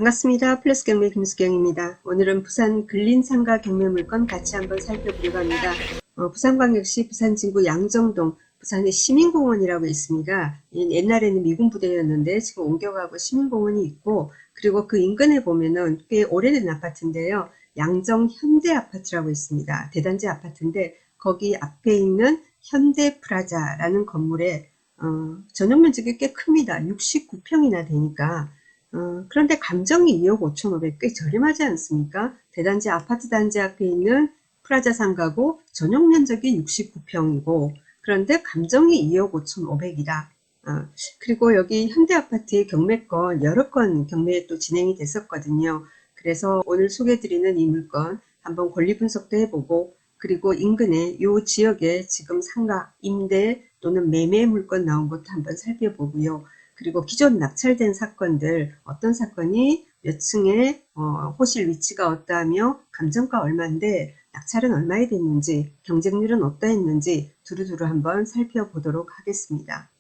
반갑습니다. 플러스 경매 김수경입니다. 오늘은 부산 근린상가 경매 물건 같이 한번 살펴보려고 합니다. 부산광역시 부산진구 양정동 부산의 시민공원이라고 있습니다. 옛날에는 미군 부대였는데 지금 옮겨가고 시민공원이 있고, 그리고 그 인근에 보면은 꽤 오래된 아파트인데요. 양정 현대아파트라고 있습니다. 대단지 아파트인데 거기 앞에 있는 현대프라자라는 건물에 전용 면적이 꽤 큽니다. 69평이나 되니까. 그런데 감정이 2억 5,500, 꽤 저렴하지 않습니까? 대단지 아파트 단지 앞에 있는 프라자 상가고 전용 면적이 69평이고, 그런데 감정이 2억 5,500이다. 그리고 여기 현대아파트의 경매권 여러 건 경매에 또 진행이 됐었거든요. 그래서 오늘 소개해드리는 이 물건 한번 권리 분석도 해보고, 그리고 인근에 이 지역에 지금 상가, 임대 또는 매매 물건 나온 것도 한번 살펴보고요. 그리고 기존 낙찰된 사건들, 어떤 사건이 몇 층에 호실 위치가 어떠하며 감정가 얼마인데 낙찰은 얼마에 됐는지, 경쟁률은 어떠했는지 두루두루 한번 살펴보도록 하겠습니다.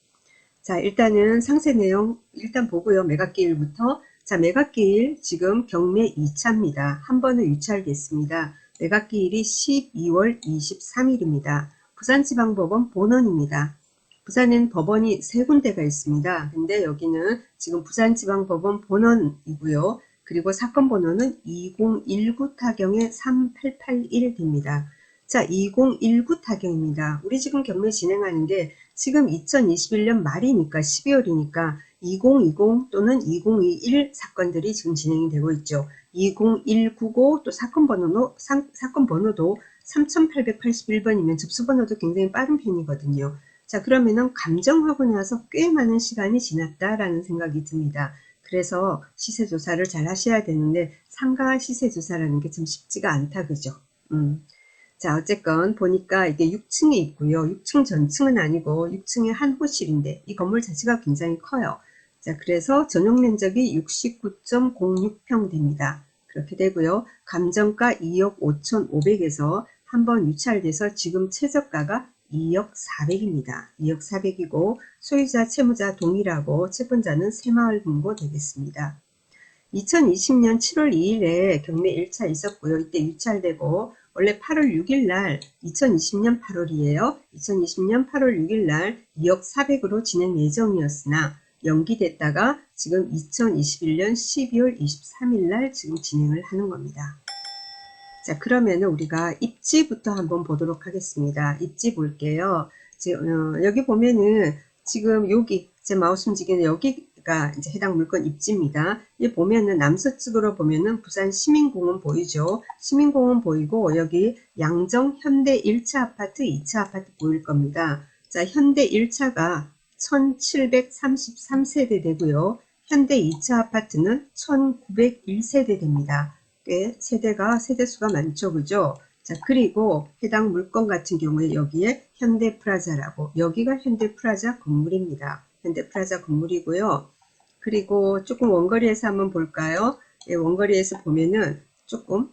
자, 일단은 상세 내용 일단 보고요. 매각기일부터. 자, 매각기일 지금 경매 2차입니다. 한 번은 유찰됐습니다. 매각기일이 12월 23일입니다. 부산지방법원 본원입니다. 부산엔 법원이 세 군데가 있습니다. 근데 여기는 지금 부산지방법원 본원이고요. 그리고 사건 번호는 2019 타경의 3881입니다. 자, 2019 타경입니다. 우리 지금 경매 진행하는 게 지금 2021년 말이니까 12월이니까 2020 또는 2021 사건들이 지금 진행이 되고 있죠. 20199 또 사건 번호도 3881번이면 접수 번호도 굉장히 빠른 편이거든요. 자, 그러면은 감정하고 나서 꽤 많은 시간이 지났다라는 생각이 듭니다. 그래서 시세 조사를 잘 하셔야 되는데 상가 시세 조사라는 게 참 쉽지가 않다, 그죠? 자, 어쨌건 보니까 이게 6층에 있고요. 6층 전층은 아니고 6층에 한 호실인데 이 건물 자체가 굉장히 커요. 자, 그래서 전용 면적이 69.06평 됩니다. 그렇게 되고요. 감정가 2억 5,500에서 한번 유찰돼서 지금 최저가가 2억 400입니다. 2억 400이고 소유자, 채무자 동일하고 채권자는 새마을금고 되겠습니다. 2020년 7월 2일에 경매 1차 있었고요. 이때 유찰되고 원래 8월 6일 날 2020년 8월이에요. 2020년 8월 6일 날 2억 400으로 진행 예정이었으나 연기됐다가 지금 2021년 12월 23일 날 지금 진행을 하는 겁니다. 자, 그러면은 우리가 입지부터 한번 보도록 하겠습니다. 입지 볼게요. 여기 보면은 지금 여기 제 마우스 움직이는 여기가 이제 해당 물건 입지입니다. 여기 보면은 남서쪽으로 보면은 부산 시민공원 보이죠? 시민공원 보이고 여기 양정 현대 1차 아파트, 2차 아파트 보일 겁니다. 자, 현대 1차가 1733세대 되고요. 현대 2차 아파트는 1901세대 됩니다. 꽤 세대수가 많죠, 그죠? 자, 그리고 해당 물건 같은 경우에 여기에 현대프라자라고, 여기가 현대프라자 건물입니다. 현대프라자 건물이고요. 그리고 조금 원거리에서 한번 볼까요? 예, 원거리에서 보면은 조금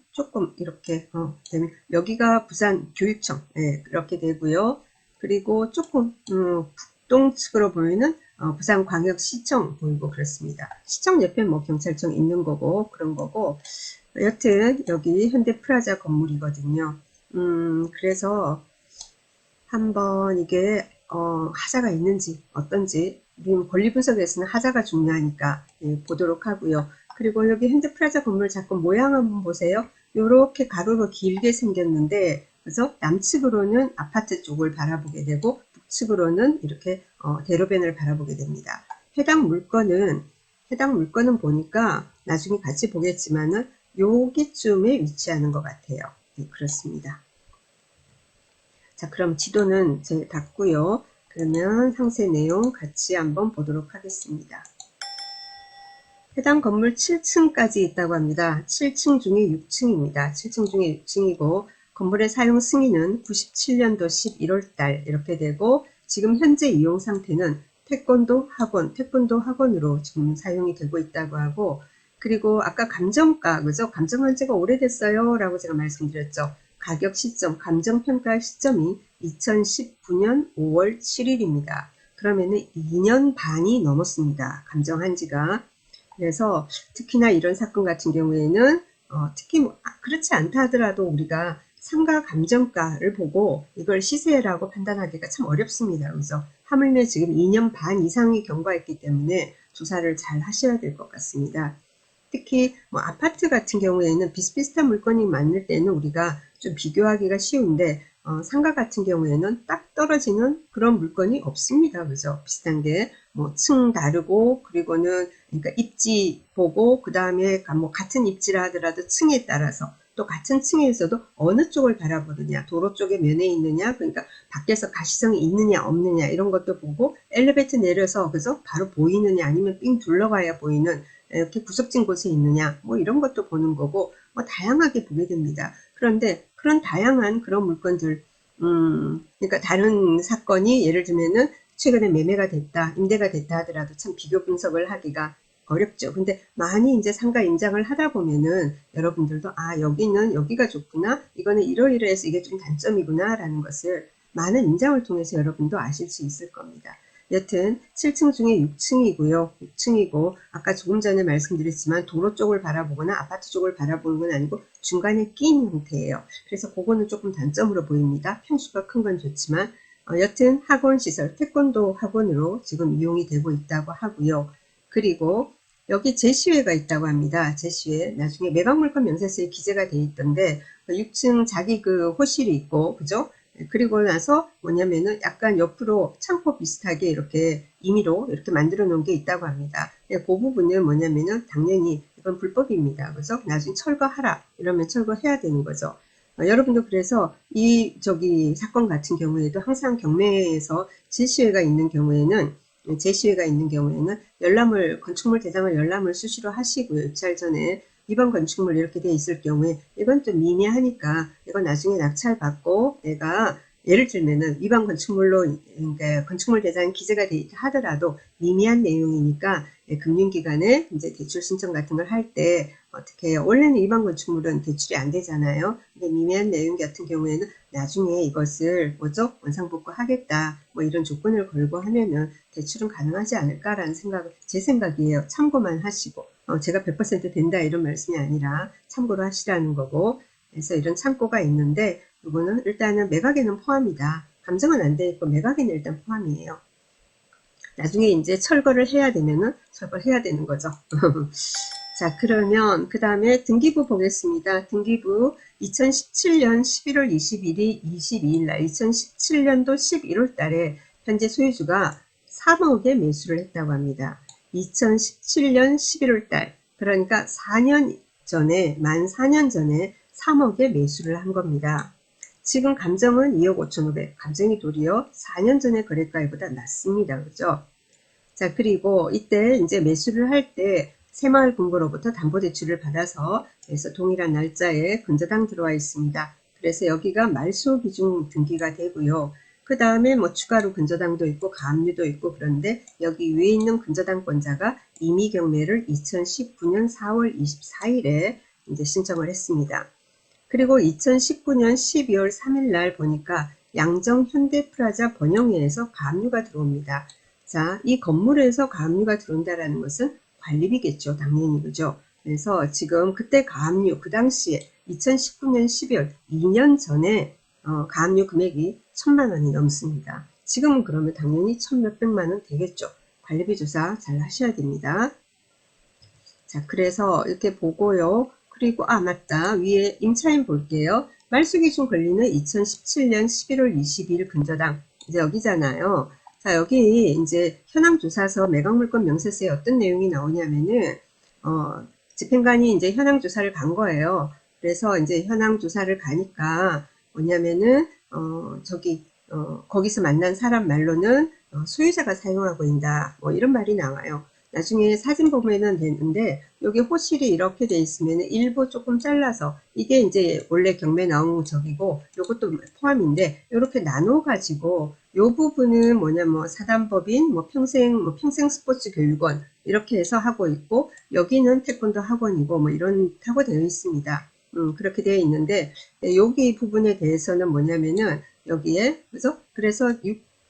이렇게 되면 여기가 부산 교육청, 예, 그렇게 되고요. 그리고 조금 북동 측으로 보면은 부산광역시청 보이고 그렇습니다. 시청 옆에 뭐 경찰청 있는 거고 그런 거고, 여튼 여기 현대프라자 건물이거든요. 그래서 한번 이게 하자가 있는지 어떤지 우리는 권리 분석에서는 하자가 중요하니까 보도록 하고요. 그리고 여기 현대프라자 건물 자꾸 모양 한번 보세요. 이렇게 가로로 길게 생겼는데, 그래서 남측으로는 아파트 쪽을 바라보게 되고 북측으로는 이렇게 대로변을 바라보게 됩니다. 해당 물건은 보니까 나중에 같이 보겠지만은 여기쯤에 위치하는 것 같아요. 네, 그렇습니다. 자, 그럼 지도는 이제 닫고요. 그러면 상세 내용 같이 한번 보도록 하겠습니다. 해당 건물 7층까지 있다고 합니다. 7층 중에 6층입니다. 7층 중에 6층이고 건물의 사용 승인은 97년도 11월달 이렇게 되고, 지금 현재 이용 상태는 태권도 학원으로 지금 사용이 되고 있다고 하고, 그리고 아까 감정가, 그죠? 감정한 지가 오래됐어요 라고 제가 말씀드렸죠. 가격 시점, 감정평가 시점이 2019년 5월 7일입니다. 그러면은 2년 반이 넘었습니다. 감정한 지가. 그래서 특히나 이런 사건 같은 경우에는 특히 그렇지 않다 하더라도 우리가 상가 감정가를 보고 이걸 시세라고 판단하기가 참 어렵습니다. 그래서 하물며 지금 2년 반 이상이 경과했기 때문에 조사를 잘 하셔야 될 것 같습니다. 특히 뭐 아파트 같은 경우에는 비슷비슷한 물건이 많을 때는 우리가 좀 비교하기가 쉬운데 상가 같은 경우에는 딱 떨어지는 그런 물건이 없습니다. 그죠? 비슷한 게 뭐 층 다르고 그리고는 그러니까 입지 보고 그 다음에 뭐 같은 입지라 하더라도 층에 따라서 또 같은 층에서도 어느 쪽을 바라보느냐, 도로 쪽에 면에 있느냐, 그러니까 밖에서 가시성이 있느냐 없느냐 이런 것도 보고 엘리베이터 내려서 그죠? 바로 보이느냐 아니면 삥 둘러가야 보이는 이렇게 구석진 곳에 있느냐 뭐 이런 것도 보는 거고 뭐 다양하게 보게 됩니다. 그런데 그런 다양한 그런 물건들 그러니까 다른 사건이 예를 들면은 최근에 매매가 됐다, 임대가 됐다 하더라도 참 비교 분석을 하기가 어렵죠. 근데 많이 이제 상가 임장을 하다 보면은 여러분들도 여기는 여기가 좋구나, 이거는 이러이러해서 이게 좀 단점이구나 라는 것을 많은 임장을 통해서 여러분도 아실 수 있을 겁니다. 여튼 7층 중에 6층이고요. 6층이고 아까 조금 전에 말씀드렸지만 도로 쪽을 바라보거나 아파트 쪽을 바라보는 건 아니고 중간에 끼인 형태예요. 그래서 그거는 조금 단점으로 보입니다. 평수가 큰 건 좋지만 여튼 학원 시설, 태권도 학원으로 지금 이용이 되고 있다고 하고요. 그리고 여기 제시회가 있다고 합니다. 제시회. 나중에 매각물건 명세서에 기재가 돼 있던데 6층 자기 그 호실이 있고 그죠? 그리고 나서 뭐냐면은 약간 옆으로 창고 비슷하게 이렇게 임의로 이렇게 만들어 놓은 게 있다고 합니다. 그 부분은 뭐냐면은 당연히 이건 불법입니다. 그죠? 나중에 철거하라 이러면 철거해야 되는 거죠. 여러분도 그래서 이 저기 사건 같은 경우에도 항상 경매에서 제시회가 있는 경우에는 열람을 건축물 대상을 열람을 수시로 하시고요. 입찰 전에 이번 건축물 이렇게 돼 있을 경우에 이건 좀 미미하니까 이건 나중에 낙찰받고 내가 예를 들면은 위반 건축물로 그러니까 건축물 대상 기재가 돼 있다 하더라도 미미한 내용이니까 금융기관에 이제 대출 신청 같은 걸 할 때 어떻게 해요? 원래는 위반 건축물은 대출이 안 되잖아요. 근데 미미한 내용 같은 경우에는 나중에 이것을 뭐죠? 원상복구 하겠다. 뭐 이런 조건을 걸고 하면은 대출은 가능하지 않을까라는 제 생각이에요. 참고만 하시고. 제가 100% 된다 이런 말씀이 아니라 참고로 하시라는 거고. 그래서 이런 창고가 있는데 이거는 일단은 매각에는 포함이다. 감정은 안 돼 있고 매각에는 일단 포함이에요. 나중에 이제 철거를 해야 되면은 철거해야 되는 거죠. 자, 그러면 그 다음에 등기부 보겠습니다. 등기부 2017년 11월 22일 날 2017년도 11월 달에 현재 소유주가 3억에 매수를 했다고 합니다. 2017년 11월 달, 그러니까 4년 전에, 만 4년 전에 3억에 매수를 한 겁니다. 지금 감정은 2억 5,500, 감정이 도리어 4년 전의 거래가보다 낮습니다. 그죠? 자, 그리고 이때 이제 매수를 할 때 새마을금고로부터 담보대출을 받아서 그래서 동일한 날짜에 근저당 들어와 있습니다. 그래서 여기가 말소 비중 등기가 되고요. 그 다음에 뭐 추가로 근저당도 있고 가압류도 있고 그런데 여기 위에 있는 근저당권자가 이미 경매를 2019년 4월 24일에 이제 신청을 했습니다. 그리고 2019년 12월 3일 날 보니까 양정 현대프라자 번영회에서 가압류가 들어옵니다. 자, 이 건물에서 가압류가 들어온다라는 것은 관리비겠죠. 당연히 그죠. 그래서 지금 그때 가압류 그 당시에 2019년 12월 2년 전에 가압류 금액이 1,000만 원이 넘습니다. 지금은 그러면 당연히 1,몇백만 원 되겠죠. 관리비 조사 잘 하셔야 됩니다. 자, 그래서 이렇게 보고요. 그리고 맞다. 위에 임차인 볼게요. 말소기준 권리는 2017년 11월 22일 근저당. 이제 여기잖아요. 자, 여기 이제 현황조사서 매각물건 명세서에 어떤 내용이 나오냐면은 집행관이 이제 현황조사를 간 거예요. 그래서 이제 현황조사를 가니까 뭐냐면은 거기서 만난 사람 말로는 소유자가 사용하고 있다. 뭐 이런 말이 나와요. 나중에 사진 보면은 되는데 여기 호실이 이렇게 돼 있으면 일부 조금 잘라서 이게 이제 원래 경매 나온 저기고 요것도 포함인데 이렇게 나눠 가지고 요 부분은 뭐냐 뭐 사단법인 뭐 평생 스포츠 교육원 이렇게 해서 하고 있고 여기는 태권도 학원이고 뭐 이런 하고 되어 있습니다. 그렇게 되어 있는데 여기 부분에 대해서는 뭐냐면은 여기에 그죠? 그래서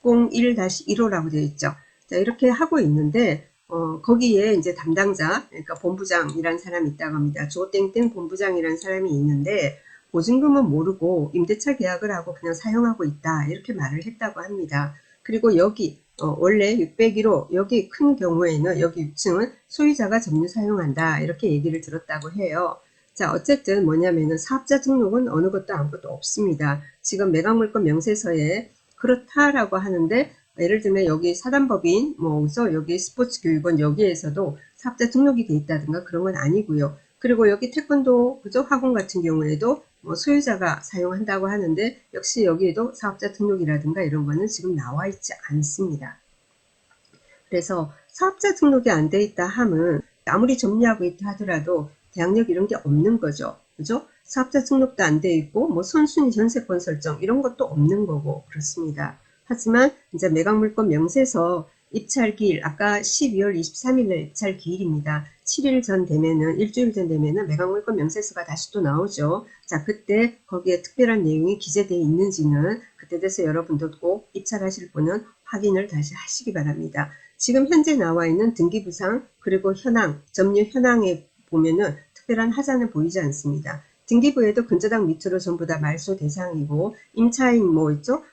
601-1호라고 되어 있죠. 자, 이렇게 하고 있는데 거기에 이제 담당자, 그러니까 본부장이라는 사람이 있다고 합니다. 조땡땡 본부장이라는 사람이 있는데 보증금은 모르고 임대차 계약을 하고 그냥 사용하고 있다 이렇게 말을 했다고 합니다. 그리고 여기 원래 601호 여기 큰 경우에는 여기 6층은 소유자가 점유 사용한다 이렇게 얘기를 들었다고 해요. 자, 어쨌든 뭐냐면은 사업자 등록은 어느 것도 아무것도 없습니다. 지금 매각물건 명세서에 그렇다라고 하는데 예를 들면 여기 사단법인 뭐 그래서 여기 스포츠교육원 여기에서도 사업자 등록이 돼 있다든가 그런 건 아니고요. 그리고 여기 태권도 그죠 학원 같은 경우에도 뭐 소유자가 사용한다고 하는데 역시 여기에도 사업자 등록이라든가 이런 거는 지금 나와 있지 않습니다. 그래서 사업자 등록이 안 돼 있다 함은 아무리 점유하고 있다 하더라도 계약력 이런 게 없는 거죠. 그죠? 사업자 등록도 안 돼 있고 뭐 선순위 전세권 설정 이런 것도 없는 거고 그렇습니다. 하지만 이제 매각물건 명세서 입찰기일 아까 12월 23일 날 입찰 기일입니다. 7일 전 되면은 일주일 전 되면은 매각물건 명세서가 다시 또 나오죠. 자, 그때 거기에 특별한 내용이 기재되어 있는지는 그때 돼서 여러분도 꼭 입찰하실 분은 확인을 다시 하시기 바랍니다. 지금 현재 나와 있는 등기부상 그리고 현황, 점유 현황에 보면은 특별한 하자는 보이지 않습니다. 등기부에도 근저당 밑으로 전부 다 말소 대상이고 임차인 뭐 있죠?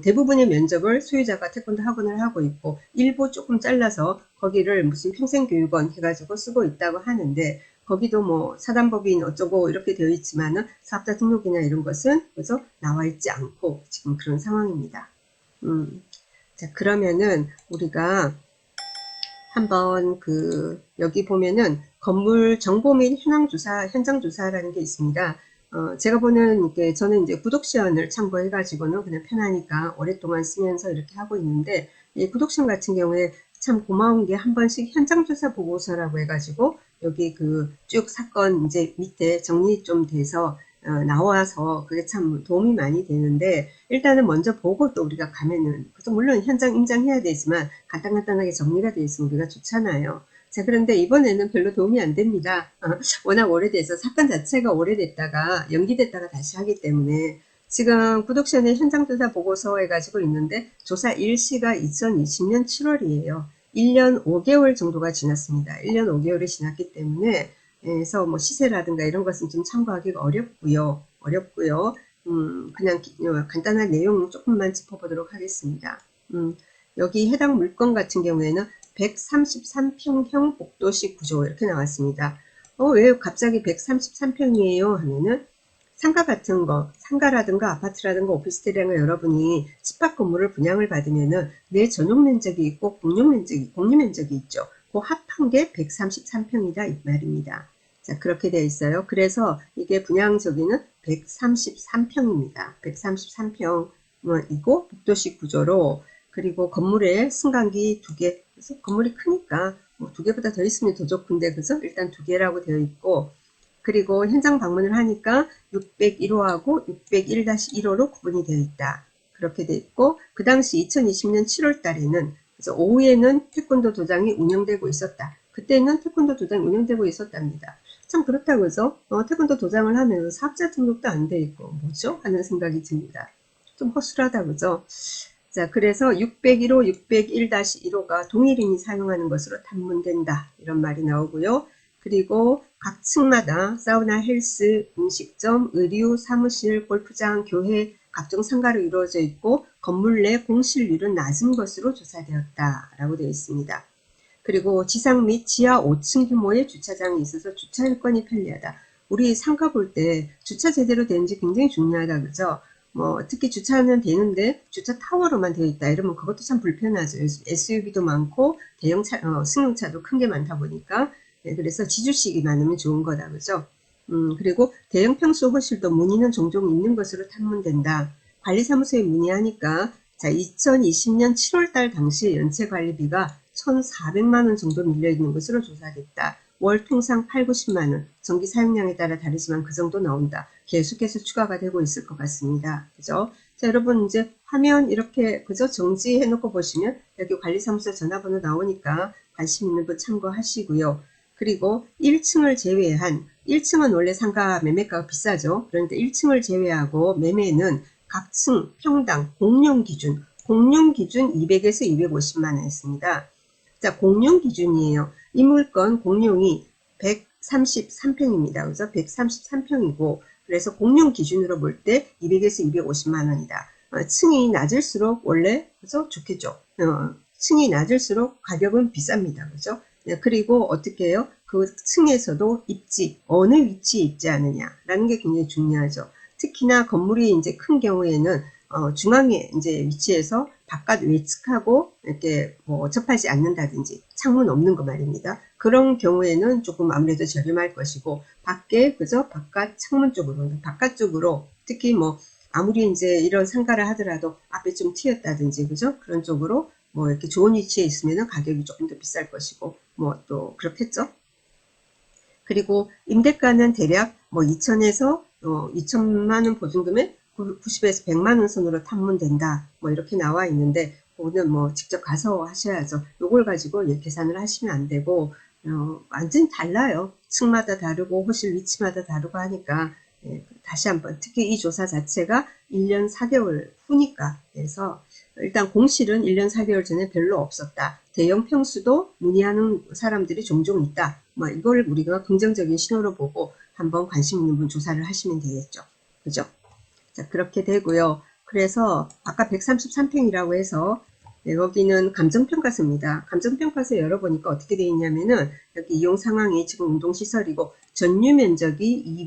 대부분의 면적을 소유자가 태권도 학원을 하고 있고 일부 조금 잘라서 거기를 무슨 평생교육원 해가지고 쓰고 있다고 하는데 거기도 뭐 사단법인 어쩌고 이렇게 되어 있지만은 사업자 등록이나 이런 것은 그래서 나와 있지 않고 지금 그런 상황입니다. 자, 그러면은 우리가 한번 여기 보면은 건물 정보 및 현황 조사, 현장 조사라는 게 있습니다. 제가 보는 게 저는 이제 구독시연을 참고해 가지고는 그냥 편하니까 오랫동안 쓰면서 이렇게 하고 있는데 이 구독시연 같은 경우에 참 고마운 게 한 번씩 현장 조사 보고서라고 해가지고 여기 쭉 사건 이제 밑에 정리 좀 돼서 나와서 그게 참 도움이 많이 되는데 일단은 먼저 보고 또 우리가 가면은 그래서 물론 현장 임장해야 되지만 간단하게 정리가 돼 있으면 우리가 좋잖아요. 자, 그런데 이번에는 별로 도움이 안 됩니다. 워낙 오래돼서 사건 자체가 오래됐다가 연기됐다가 다시 하기 때문에 지금 구독션의 현장조사 보고서 해가지고 있는데 조사 일시가 2020년 7월이에요. 1년 5개월 정도가 지났습니다. 1년 5개월이 지났기 때문에 그래서 뭐 시세라든가 이런 것은 좀 참고하기가 어렵고요. 그냥 간단한 내용 조금만 짚어보도록 하겠습니다. 여기 해당 물건 같은 경우에는 133평형 복도식 구조 이렇게 나왔습니다. 왜 갑자기 133평이에요 하면은 상가 같은 거, 상가라든가 아파트라든가 오피스텔이라든가 여러분이 집합 건물을 분양을 받으면은 내 전용 면적이 있고 공유 면적이 있죠. 그 합한 게 133평이다 이 말입니다. 자, 그렇게 되어 있어요. 그래서 이게 분양 저기는 133평입니다. 133평이고 복도식 구조로 그리고 건물에 승강기 2개. 그래서 건물이 크니까 뭐 2개보다 더 있으면 더 좋은데 그죠? 일단 2개라고 되어 있고 그리고 현장 방문을 하니까 601호하고 601-1호로 구분이 되어 있다. 그렇게 되어 있고 그 당시 2020년 7월 달에는 그래서 오후에는 태권도 도장이 운영되고 있었다. 그때는 태권도 도장이 운영되고 있었답니다. 참 그렇다 그죠? 태권도 도장을 하면서 사업자 등록도 안 돼 있고 뭐죠? 하는 생각이 듭니다. 좀 허술하다 그죠? 자, 그래서 601호, 601-1호가 동일인이 사용하는 것으로 탐문된다. 이런 말이 나오고요. 그리고 각 층마다 사우나, 헬스, 음식점, 의류, 사무실, 골프장, 교회, 각종 상가로 이루어져 있고 건물 내 공실률은 낮은 것으로 조사되었다라고 되어 있습니다. 그리고 지상 및 지하 5층 규모의 주차장이 있어서 주차 여건이 편리하다. 우리 상가 볼 때 주차 제대로 되는지 굉장히 중요하다 그죠? 뭐 특히 주차는 되는데 주차 타워로만 되어 있다 이러면 그것도 참 불편하죠. SUV도 많고 대형 승용차도 큰 게 많다 보니까 그래서 지주식이 많으면 좋은 거다 그죠? 그리고 대형 평수 호실도 문의는 종종 있는 것으로 탐문된다. 관리사무소에 문의하니까 자 2020년 7월달 당시 연체관리비가 1,400만원 정도 밀려있는 것으로 조사됐다. 월 통상 8, 90만원, 전기 사용량에 따라 다르지만 그 정도 나온다. 계속해서 추가가 되고 있을 것 같습니다. 그죠? 자, 여러분 이제 화면 이렇게 그죠? 정지해 놓고 보시면 여기 관리사무소 전화번호 나오니까 관심 있는 분 참고하시고요. 그리고 1층을 제외한 1층은 원래 상가 매매가가 비싸죠. 그런데 1층을 제외하고 매매는 각 층 평당 공용 기준 200에서 250만원 했습니다. 자, 공용 기준이에요. 이 물건 공용이 133평입니다. 그죠? 133평이고, 그래서 공용 기준으로 볼 때 200에서 250만 원이다. 층이 낮을수록 원래, 그죠? 좋겠죠. 층이 낮을수록 가격은 비쌉니다. 그죠? 그리고 어떻게 해요? 그 층에서도 입지, 어느 위치에 있지 않느냐라는 게 굉장히 중요하죠. 특히나 건물이 이제 큰 경우에는 중앙에 이제 위치해서 바깥 외측하고 이렇게 뭐 접하지 않는다든지 창문 없는 거 말입니다. 그런 경우에는 조금 아무래도 저렴할 것이고 밖에 그저 바깥 창문 쪽으로 바깥쪽으로 특히 뭐 아무리 이제 이런 상가를 하더라도 앞에 좀 튀었다든지 그죠? 그런 쪽으로 뭐 이렇게 좋은 위치에 있으면 가격이 조금 더 비쌀 것이고 뭐 또 그렇겠죠. 그리고 임대가는 대략 뭐 2천에서 2천만 원 보증금에 90에서 100만 원 선으로 탐문된다. 뭐 이렇게 나와 있는데 그거는 뭐 직접 가서 하셔야죠. 요걸 가지고 계산을 하시면 안 되고 완전히 달라요. 층마다 다르고 호실 위치마다 다르고 하니까 다시 한번 특히 이 조사 자체가 1년 4개월 후니까 그래서 일단 공실은 1년 4개월 전에 별로 없었다. 대형 평수도 문의하는 사람들이 종종 있다. 뭐 이걸 우리가 긍정적인 신호로 보고 한번 관심 있는 분 조사를 하시면 되겠죠. 그죠? 자, 그렇게 되고요. 그래서 아까 133평이라고 해서 여기는 감정평가서입니다. 감정평가서 열어보니까 어떻게 되어 있냐면은 여기 이용 상황이 지금 운동시설이고 전유 면적이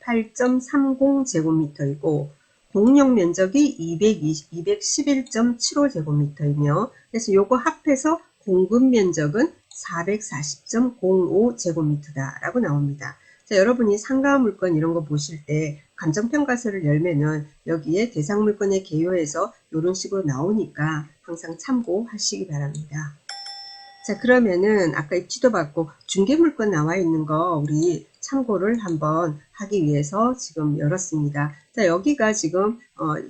228.30제곱미터이고 공용 면적이 211.75제곱미터이며 그래서 요거 합해서 공급 면적은 440.05제곱미터다 라고 나옵니다. 자, 여러분이 상가 물건 이런 거 보실 때 감정평가서를 열면은 여기에 대상 물건의 개요에서 이런 식으로 나오니까 항상 참고하시기 바랍니다. 자, 그러면은 아까 입지도 받고 중개물건 나와 있는 거 우리 참고를 한번 하기 위해서 지금 열었습니다. 자, 여기가 지금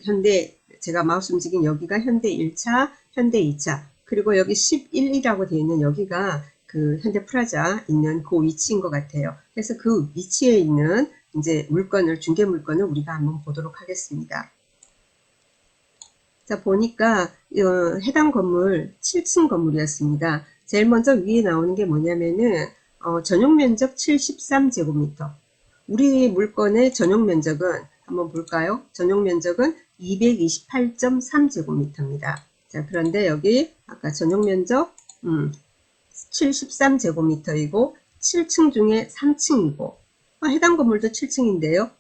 현대 제가 마우스 움직인 여기가 현대 1차, 현대 2차 그리고 여기 11이라고 되어 있는 여기가 그 현대 프라자 있는 그 위치인 것 같아요. 그래서 그 위치에 있는 이제 물건을 중개 물건을 우리가 한번 보도록 하겠습니다. 자, 보니까 해당 건물 7층 건물이었습니다. 제일 먼저 위에 나오는 게 뭐냐면은 전용 면적 73제곱미터. 우리 물건의 전용 면적은 한번 볼까요? 전용 면적은 228.3제곱미터입니다. 자, 그런데 여기 아까 전용 면적 73제곱미터이고 7층 중에 3층이고 해당 건물도 7층인데요.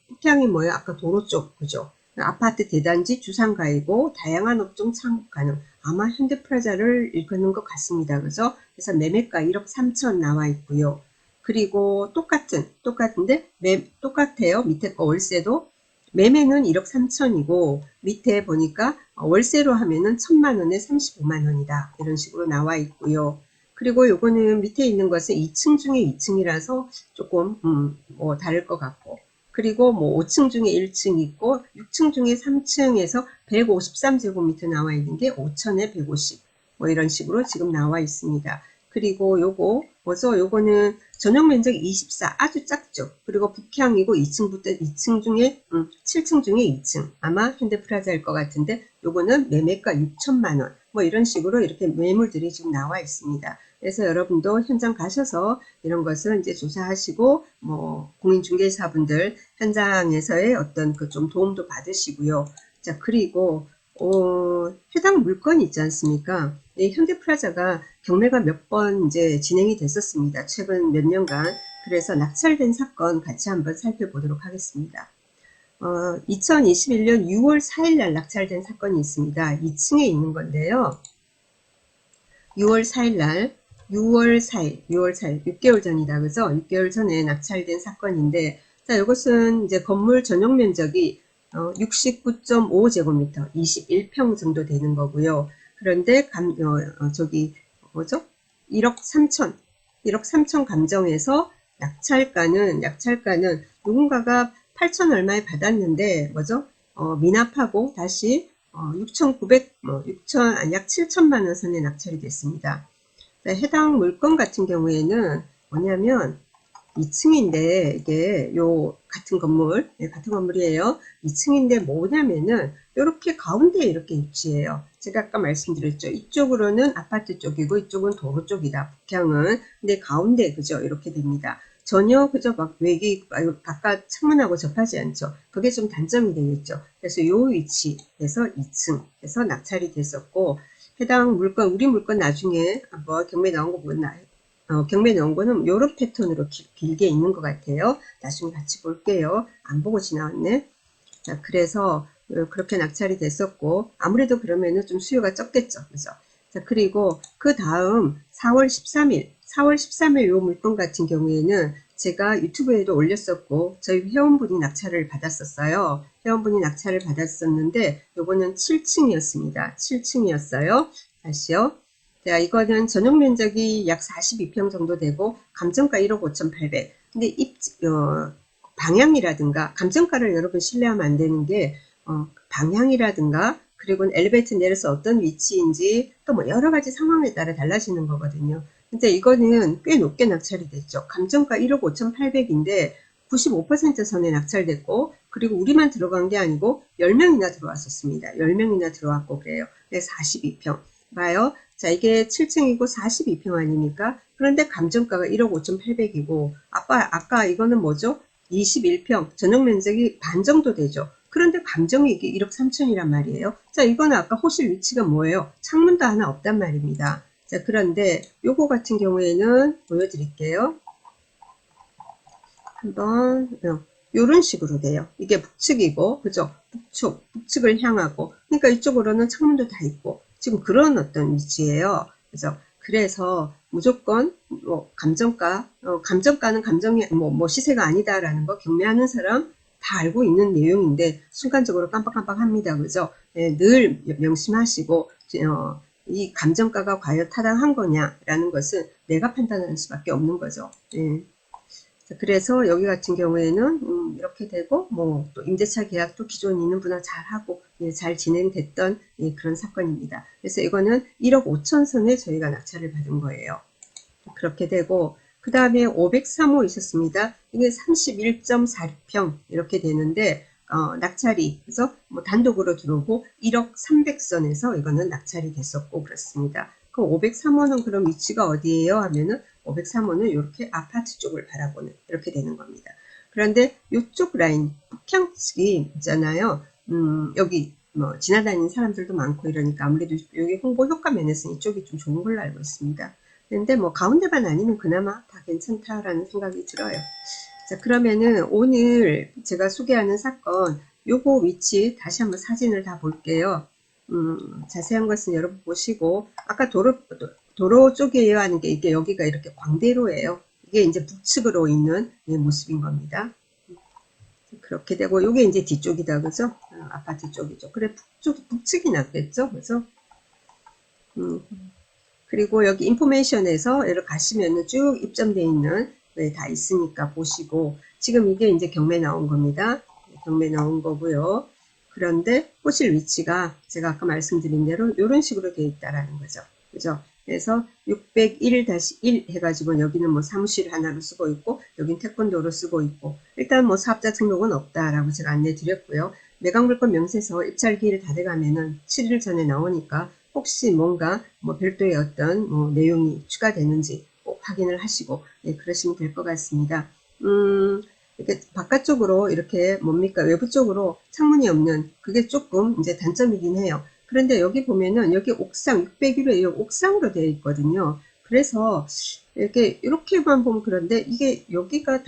북향이 뭐예요? 아까 도로 쪽 그죠? 아파트 대단지 주상가이고 다양한 업종 창업 가능. 아마 현대프라자를 일컫는 것 같습니다. 그죠? 그래서 매매가 1억 3천 나와 있고요. 그리고 똑같은데 똑같아요. 밑에 거 월세도 매매는 1억 3천이고 밑에 보니까 월세로 하면은 1,000만 원에 35만 원이다. 이런 식으로 나와 있고요. 그리고 요거는 밑에 있는 것은 2층 중에 2층이라서 조금 뭐 다를 것 같고 그리고 뭐 5층 중에 1층 있고 6층 중에 3층에서 153제곱미터 나와 있는 게 5천에 150 뭐 이런 식으로 지금 나와 있습니다. 그리고 요거 뭐죠? 요거는 전용 면적이 24 아주 작죠. 그리고 북향이고 2층 중에 7층 중에 2층 아마 현대프라자일 것 같은데 요거는 매매가 6천만 원 뭐 이런 식으로 이렇게 매물들이 지금 나와 있습니다. 그래서 여러분도 현장 가셔서 이런 것을 이제 조사하시고 뭐 공인중개사분들 현장에서의 어떤 그 좀 도움도 받으시고요. 자, 그리고 해당 물건이 있지 않습니까? 이 현대프라자가 경매가 몇 번 이제 진행이 됐었습니다. 최근 몇 년간. 그래서 낙찰된 사건 같이 한번 살펴보도록 하겠습니다. 2021년 6월 4일 날 낙찰된 사건이 있습니다. 2층에 있는 건데요. 6월 4일 날 6월 4일 6개월 전이다. 그죠? 6개월 전에 낙찰된 사건인데 자, 이것은 이제 건물 전용 면적이 69.5제곱미터 21평 정도 되는 거고요. 그런데 저기 뭐죠? 1억 3천 감정에서 낙찰가는 누군가가 8천 얼마에 받았는데 뭐죠? 미납하고 다시 6,900, 약 7천만 원 선에 낙찰이 됐습니다. 해당 물건 같은 경우에는 뭐냐면 2층인데 이게 요 같은 건물, 네, 같은 건물이에요. 2층인데 뭐냐면은 이렇게 가운데에 이렇게 위치해요. 제가 아까 말씀드렸죠. 이쪽으로는 아파트 쪽이고 이쪽은 도로 쪽이다. 북향은. 근데 가운데 그죠? 이렇게 됩니다. 전혀 그저 막 외기 바깥 창문하고 접하지 않죠. 그게 좀 단점이 되겠죠. 그래서 요 위치에서 2층에서 낙찰이 됐었고 해당 물건 우리 물건 나중에 한번 경매 나온 거 보나요? 경매 나온 거는 요런 패턴으로 길게 있는 것 같아요. 나중에 같이 볼게요. 안 보고 지나왔네. 자, 그래서 그렇게 낙찰이 됐었고 아무래도 그러면은 좀 수요가 적겠죠. 그죠? 자, 그리고 그 다음 4월 13일 요 물건 같은 경우에는 제가 유튜브에도 올렸었고 저희 회원분이 낙찰을 받았었어요. 회원분이 낙찰을 받았었는데 요거는 7층이었습니다. 7층이었어요. 다시요. 자, 이거는 전용 면적이 약 42평 정도 되고 감정가 1억 5,800. 근데 방향이라든가 감정가를 여러분 신뢰하면 안 되는 게 방향이라든가 그리고 엘리베이터 내려서 어떤 위치인지 또 뭐 여러 가지 상황에 따라 달라지는 거거든요. 근데 이거는 꽤 높게 낙찰이 됐죠. 감정가 1억 5,800인데 95% 선에 낙찰됐고 그리고 우리만 들어간 게 아니고 10명이나 들어왔었습니다. 10명이나 들어왔고 그래요. 42평. 봐요. 자, 이게 7층이고 42평 아닙니까? 그런데 감정가가 1억 5,800이고 아까 이거는 뭐죠? 21평, 전용 면적이 반 정도 되죠. 그런데 감정이 이게 1억 3천이란 말이에요. 자, 이거는 아까 호실 위치가 뭐예요? 창문도 하나 없단 말입니다. 자, 그런데 요거 같은 경우에는 보여드릴게요. 한번 요런 식으로 돼요. 이게 북측이고, 그죠? 북측을 향하고, 그러니까 이쪽으로는 창문도 다 있고, 지금 그런 어떤 위치예요. 그죠? 그래서 무조건 뭐 감정가는 감정이 뭐 시세가 아니다라는 거 경매하는 사람 다 알고 있는 내용인데 순간적으로 깜빡깜빡합니다. 그죠? 네, 늘 명심하시고 이 감정가가 과연 타당한 거냐라는 것은 내가 판단하는 수밖에 없는 거죠. 네. 그래서 여기 같은 경우에는 이렇게 되고 뭐 또 임대차 계약도 기존 있는 분하고 잘 하고 잘 진행됐던 그런 사건입니다. 그래서 이거는 1억 5천 선에 저희가 낙찰을 받은 거예요. 그렇게 되고 그 다음에 503호 있었습니다. 이게 31.4평 이렇게 되는데 낙찰이 그래서 뭐 단독으로 들어오고 1억 300선에서 이거는 낙찰이 됐었고 그렇습니다. 그 503호는 그럼 위치가 어디예요 하면은 503호는 이렇게 아파트 쪽을 바라보는 이렇게 되는 겁니다. 그런데 이쪽 라인 북향 측이 있잖아요. 여기 뭐 지나다니는 사람들도 많고 이러니까 아무래도 여기 홍보 효과 면에서 이쪽이 좀 좋은 걸로 알고 있습니다. 근데 뭐 가운데만 아니면 그나마 다 괜찮다라는 생각이 들어요. 자, 그러면은 오늘 제가 소개하는 사건 요거 위치 다시 한번 사진을 다 볼게요. 자세한 것은 여러분 보시고 아까 도로 쪽이에요 하는 게 이게 여기가 이렇게 광대로예요. 이게 이제 북측으로 있는 모습인 겁니다. 그렇게 되고 요게 이제 뒤쪽이다 그죠? 아파트 쪽이죠. 그래 북측이 낫겠죠, 그죠? 그리고 여기 인포메이션에서 여기 가시면은 쭉 입점되어 있는 다 있으니까 보시고 지금 이게 이제 경매 나온 겁니다. 경매 나온 거고요. 그런데 호실 위치가 제가 아까 말씀드린 대로 이런 식으로 되어 있다라는 거죠. 그죠? 그래서 601-1 해가지고 여기는 뭐 사무실 하나로 쓰고 있고 여긴 태권도로 쓰고 있고 일단 뭐 사업자 등록은 없다라고 제가 안내 드렸고요. 매각물건 명세서 입찰기일 다 돼가면은 7일 전에 나오니까 혹시 뭔가 뭐 별도의 어떤 뭐 내용이 추가되는지 꼭 확인을 하시고 그러시면 될 것 같습니다. 이렇게 바깥쪽으로 이렇게 뭡니까 외부 쪽으로 창문이 없는 그게 조금 이제 단점이긴 해요. 그런데 여기 보면은 여기 옥상 601호에 옥상으로 되어 있거든요. 그래서 이렇게만 보면 그런데 이게 여기가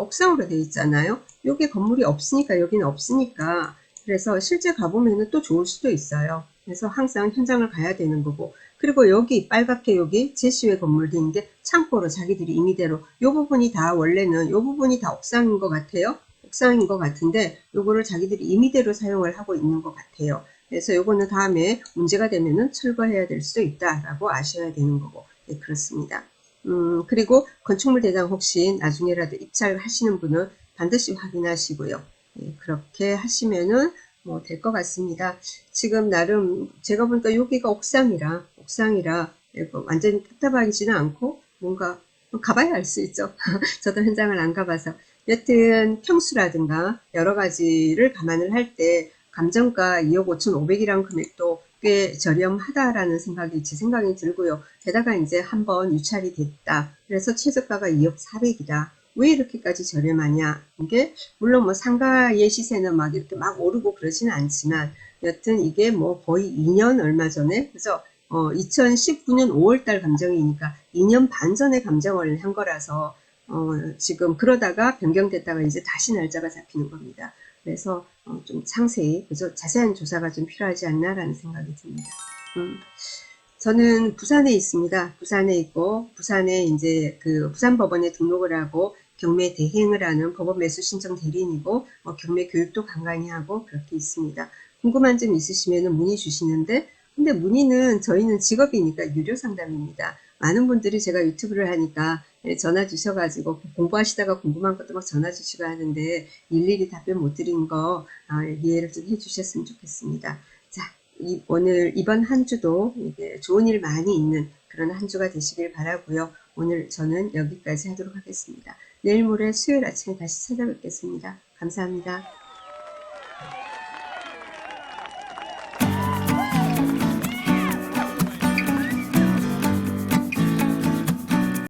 옥상으로 되어 있잖아요. 여기 건물이 없으니까 여기는 없으니까 그래서 실제 가보면은 또 좋을 수도 있어요. 그래서 항상 현장을 가야 되는 거고 그리고 여기 빨갛게 여기 제시외 건물 된 게 창고로 자기들이 임의대로 요 부분이 다 원래는 요 부분이 다 옥상인 것 같아요. 옥상인 것 같은데 요거를 자기들이 임의대로 사용을 하고 있는 것 같아요. 그래서 요거는 다음에 문제가 되면은 철거해야 될 수도 있다라고 아셔야 되는 거고 네, 그렇습니다. 그리고 건축물 대장 혹시 나중에라도 입찰하시는 분은 반드시 확인하시고요. 네, 그렇게 하시면은 뭐 될 것 같습니다. 지금 나름 제가 보니까 여기가 옥상이라 완전히 답답하지는 않고 뭔가 가봐야 알 수 있죠. 저도 현장을 안 가봐서. 여튼 평수라든가 여러 가지를 감안을 할 때 감정가 2억 5,500이라는 금액도 꽤 저렴하다라는 생각이 제 생각이 들고요. 게다가 이제 한번 유찰이 됐다. 그래서 최저가가 2억 4백이다. 왜 이렇게까지 저렴하냐? 이게 물론 뭐 상가의 시세는 막 이렇게 막 오르고 그러지는 않지만 여튼 이게 뭐 거의 2년 얼마 전에 그래서 2019년 5월달 감정이니까 2년 반 전에 감정을 한 거라서 지금 그러다가 변경됐다가 이제 다시 날짜가 잡히는 겁니다. 그래서 좀 상세히 그죠? 자세한 조사가 좀 필요하지 않나라는 생각이 듭니다. 저는 부산에 있습니다. 부산에 있고 부산에 이제 그 부산법원에 등록을 하고 경매 대행을 하는 법원 매수 신청 대리인이고 경매 교육도 간간히 하고 그렇게 있습니다. 궁금한 점 있으시면 문의 주시는데 근데 문의는 저희는 직업이니까 유료 상담입니다. 많은 분들이 제가 유튜브를 하니까 전화 주셔가지고 공부하시다가 궁금한 것도 막 전화 주시고 하는데 일일이 답변 못 드리는 거 이해를 좀 해주셨으면 좋겠습니다. 자, 오늘 이번 한 주도 좋은 일 많이 있는 그런 한 주가 되시길 바라고요. 오늘 저는 여기까지 하도록 하겠습니다. 내일 모레 수요일 아침에 다시 찾아뵙겠습니다. 감사합니다.